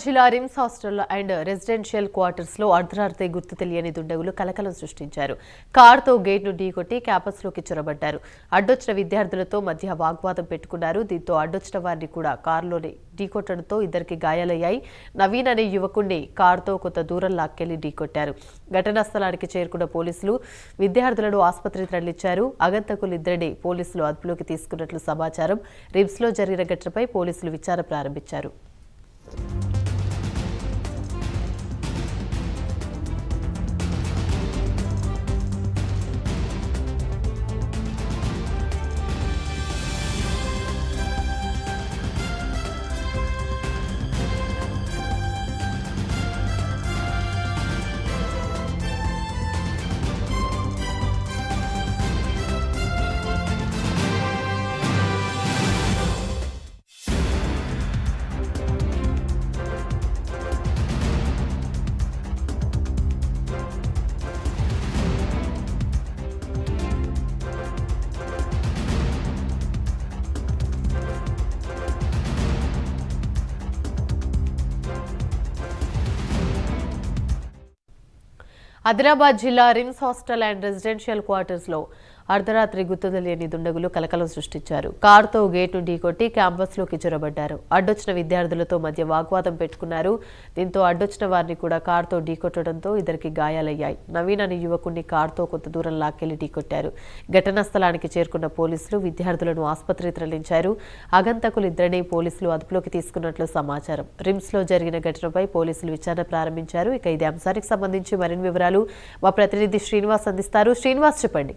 జిల్లా RIMS hostel and residential quarters లో అర్ధరాత్రి గుర్తు తెలియని దుండగులు కలకలం సృష్టించారు. కారుతో గేట్ను ఢీకొట్టి క్యాంపస్లోకి చొరబడ్డారు. అడ్డొచ్చిన విద్యార్థులతో మధ్య వాగ్వాదం పెట్టుకున్నారు. దీంతో అడ్డొచ్చిన వారిని కూడా కారులోనే ఢీకొట్టడంతో ఇద్దరికి గాయాలయ్యాయి. నవీన్ అనే యువకుణ్ణి కారుతో కొంత దూరం లాక్కెళ్లి ఢీకొట్టారు. ఘటనా స్థలానికి చేరుకున్న పోలీసులు విద్యార్థులను ఆసుపత్రికి తరలించారు. ఆగంతకులిద్దరిని పోలీసులు అదుపులోకి తీసుకున్నట్లు సమాచారం. రిమ్స్ లో జరిగిన ఘటనపై పోలీసులు విచారణ ప్రారంభించారు. ఆదిలాబాద్ జిల్లా RIMS hostel and residential quarters లో అర్ధరాత్రి గుర్తు తెలియని దుండగులు కలకలం సృష్టించారు. కారుతో గేటు ఢీకొట్టి క్యాంపస్లోకి చొరబడ్డారు. అడ్డొచ్చిన విద్యార్థులతో మధ్య వాగ్వాదం పెట్టుకున్నారు. దీంతో అడ్డొచ్చిన వారిని కూడా కారుతో ఢీకొట్టడంతో ఇద్దరికి గాయాలయ్యాయి. నవీన్ అనే యువకుణ్ణి కారుతో కొంత దూరం లాక్కెళ్లి ఢీకొట్టారు. ఘటనా స్థలానికి చేరుకున్న పోలీసులు విద్యార్థులను ఆసుపత్రికి తరలించారు. ఆగంతకులిద్దరిని పోలీసులు అదుపులోకి తీసుకున్నట్లు సమాచారం. రిమ్స్ లో జరిగిన ఘటనపై పోలీసులు విచారణ ప్రారంభించారు. ఇక ఇదే అంశానికి సంబంధించి మరిన్ని వివరాలు మా ప్రతినిధి శ్రీనివాస్ అందిస్తారు. శ్రీనివాస్, చెప్పండి.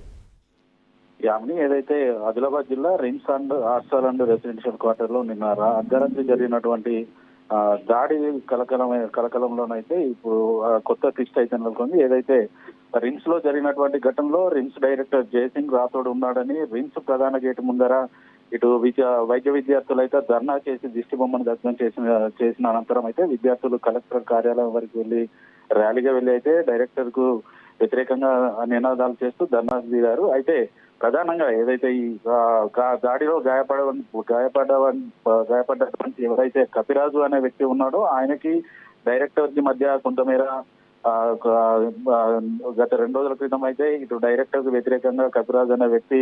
యామిని, ఏదైతే ఆదిలాబాద్ జిల్లా RIMS and hostel and residential quarter లో నిన్న అర్ధరాత్రి జరిగినటువంటి దాడి కలకలంలోనైతే ఇప్పుడు కొత్త ట్విస్ట్ అయితే నెలకొంది. ఏదైతే రిమ్స్ లో జరిగినటువంటి ఘటనలో రిమ్స్ డైరెక్టర్ జయసింగ్ రాథోడ్ ఉన్నాడని రిమ్స్ ప్రధాన గేటు ముందర ఇటు వైద్య విద్యార్థులు అయితే ధర్నా చేసి దిష్టి బొమ్మను దగ్ధం చేసిన అనంతరం అయితే విద్యార్థులు కలెక్టర్ కార్యాలయం వరకు వెళ్లి ర్యాలీగా వెళ్లి అయితే డైరెక్టర్ కు వ్యతిరేకంగా నినాదాలు చేస్తూ ధర్నా దిగారు. అయితే ప్రధానంగా ఏదైతే ఈ దాడిలో గాయపడ్డటువంటి ఎవరైతే కపిరాజు అనే వ్యక్తి ఉన్నాడో ఆయనకి డైరెక్టర్ కి మధ్య కొంతమేర గత 2 రోజుల క్రితం అయితే ఇటు డైరెక్టర్ కు వ్యతిరేకంగా కపిరాజు అనే వ్యక్తి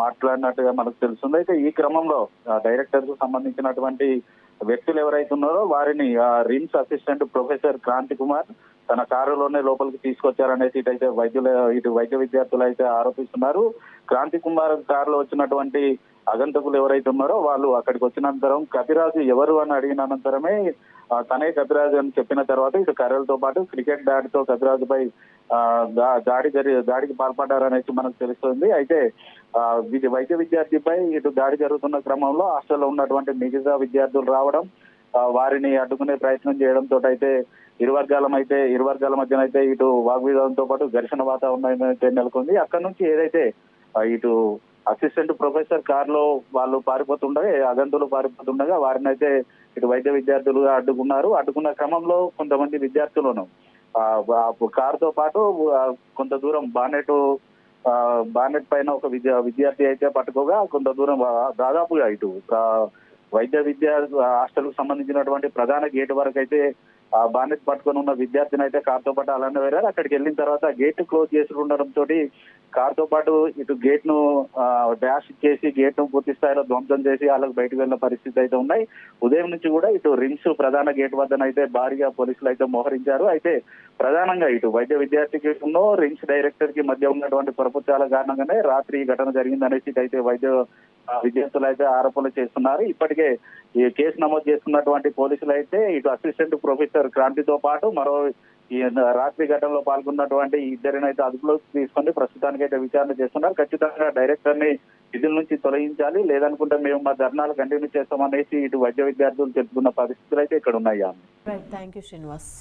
మాట్లాడినట్టుగా మనకు తెలుస్తుంది. అయితే ఈ క్రమంలో డైరెక్టర్ కు సంబంధించినటువంటి వ్యక్తులు ఎవరైతే ఉన్నారో వారిని రిమ్స్ అసిస్టెంట్ ప్రొఫెసర్ క్రాంతి కుమార్ తన కారులోనే లోపలికి తీసుకొచ్చారనేసి ఇటు వైద్య విద్యార్థులు అయితే ఆరోపిస్తున్నారు. క్రాంతి కుమార్ కారులో వచ్చినటువంటి ఆగంతకులు ఎవరైతే ఉన్నారో వాళ్ళు అక్కడికి వచ్చినంతరం కపిరాజు ఎవరు అని అడిగిన అనంతరమే తనే కపిరాజు అని చెప్పిన తర్వాత ఇటు కర్రలతో పాటు క్రికెట్ బ్యాట్తో కపిరాజుపై దాడికి పాల్పడ్డారనేసి మనకు తెలుస్తుంది. అయితే వైద్య విద్యార్థిపై ఇటు దాడి జరుగుతున్న క్రమంలో హాస్టల్లో ఉన్నటువంటి మిగతా విద్యార్థులు రావడం, వారిని అడ్డుకునే ప్రయత్నం చేయడంతో అయితే ఇరు వర్గాల మధ్యన అయితే ఇటు వాగ్వివాదంతో పాటు ఘర్షణ వాతావరణం అయితే నెలకొంది. అక్కడ నుంచి ఏదైతే ఇటు అసిస్టెంట్ ప్రొఫెసర్ కారులో వాళ్ళు అగంతులు పారిపోతుండగా వారిని అయితే ఇటు వైద్య విద్యార్థులు అడ్డుకున్న క్రమంలో కొంతమంది విద్యార్థులను కారుతో పాటు కొంత దూరం బానెట్ పైన ఒక విద్యార్థి అయితే పట్టుకోగా కొంత దూరం దాదాపుగా ఇటు హాస్టల్ కు సంబంధించినటువంటి ప్రధాన గేట్ వరకు అయితే బానెట్ పట్టుకొని ఉన్న విద్యార్థిని అయితే కారుతో పాటు అలానే వేరారు. అక్కడికి వెళ్ళిన తర్వాత గేట్ క్లోజ్ చేసి ఉండడంతో కారుతో పాటు ఇటు గేట్ ను డాష్ చేసి గేట్ ను పూర్తి స్థాయిలో ధ్వంసం చేసి వాళ్ళకి బయటకు వెళ్ళిన పరిస్థితి అయితే ఉన్నాయి. ఉదయం నుంచి కూడా ఇటు రిమ్స్ ప్రధాన గేట్ వద్దనైతే భారీగా పోలీసులు అయితే మోహరించారు. అయితే ప్రధానంగా ఇటు వైద్య విద్యార్థికి రిమ్స్ డైరెక్టర్ కి మధ్య ఉన్నటువంటి పొరపచాల కారణంగానే రాత్రి ఈ ఘటన జరిగిందనేసి అయితే విద్యార్థులు అయితే ఆరోపణలు చేస్తున్నారు. ఇప్పటికే ఈ కేసు నమోదు చేసుకున్నటువంటి పోలీసులు అయితే ఇటు అసిస్టెంట్ ప్రొఫెసర్ క్రాంతితో పాటు మరో ఈ రాత్రి ఘటనలో పాల్గొన్నటువంటి ఇద్దరిని అయితే అదుపులోకి తీసుకొని ప్రస్తుతానికి అయితే విచారణ చేస్తున్నారు. ఖచ్చితంగా డైరెక్టర్ ని విధుల నుంచి తొలగించాలి, లేదనుకుంటే మేము మా ధర్నాలు కంటిన్యూ చేస్తామనేసి ఇటు వైద్య విద్యార్థులు చెప్పుకున్న పరిస్థితులు అయితే ఇక్కడ ఉన్నాయి. Thank you Srinivas.